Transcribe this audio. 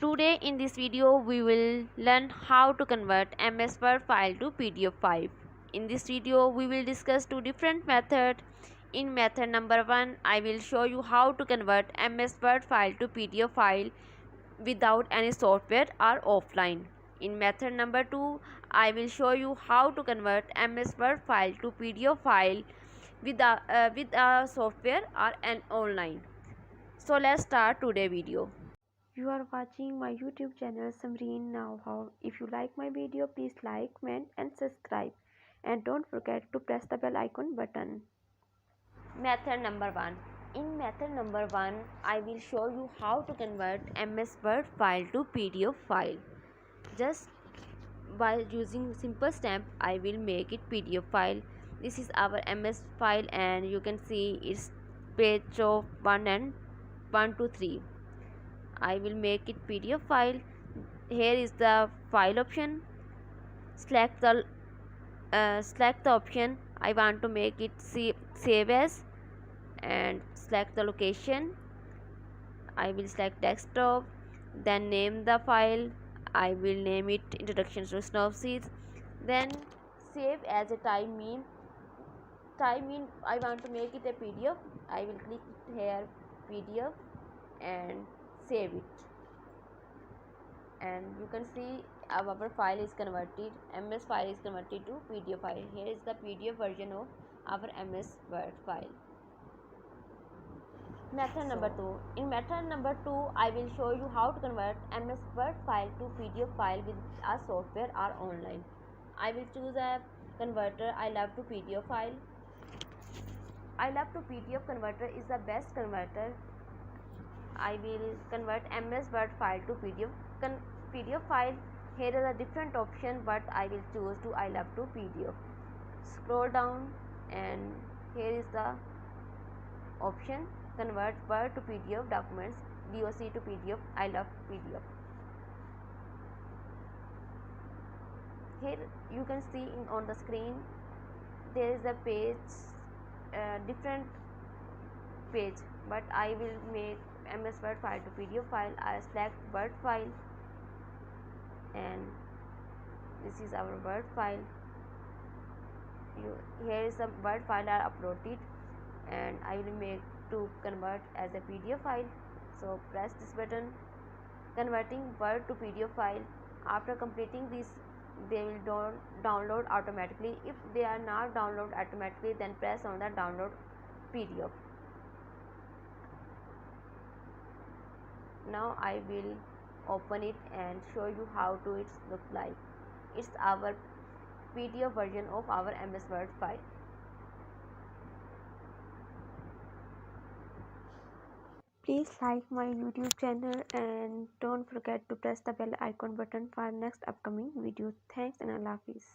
Today in this video we will learn how to convert MS Word file to PDF file. In this video we will discuss two different methods. In method number 1 I will show you how to convert MS Word file to PDF file without any software or offline. In method number 2 I will show you how to convert MS Word file to PDF file with a software or an online. So let's start today's video. You are watching my YouTube channel Sumreen knowhow. If you like my video, please like, comment and subscribe. And don't forget to press the bell icon button. Method number 1. In method number 1, I will show you how to convert MS Word file to PDF file. Just by using simple step, I will make it PDF file. This is our MS file and you can see it's page of 1 and 1 to 3. I will make it PDF file. Here is the file option. Select the option I want to make it save as, and select the location. I will select desktop. Then name the file. I will name it introduction to synopsis. Then save as a time mean. I want to make it a PDF. I will click here PDF and save it, and you can see our file is converted. MS file is converted to PDF file. Here is the PDF version of our MS Word file. Method number 2. In method number 2 I will show you how to convert MS Word file to PDF file with a software or online. I will choose a converter. I love to PDF file. I love to PDF converter is the best converter. I will convert MS Word file to PDF file. Here is a different option, but I will choose to I love to PDF. Scroll down and here is the option convert Word to PDF documents, DOC to PDF. I love PDF. Here you can see on the screen there is a page, different page, but I will make MS Word file to PDF file. I select Word file and this is our Word file. Here is the Word file are uploaded and I will make to convert as a PDF file. So press this button, converting Word to PDF file. After completing this, they will download automatically. If they are not download automatically, then press on the download PDF. Now I will open it and show you how to it look like. It's our PDF version of our MS Word file. Please like my YouTube channel and don't forget to press the bell icon button for next upcoming video. Thanks and Allah Hafiz.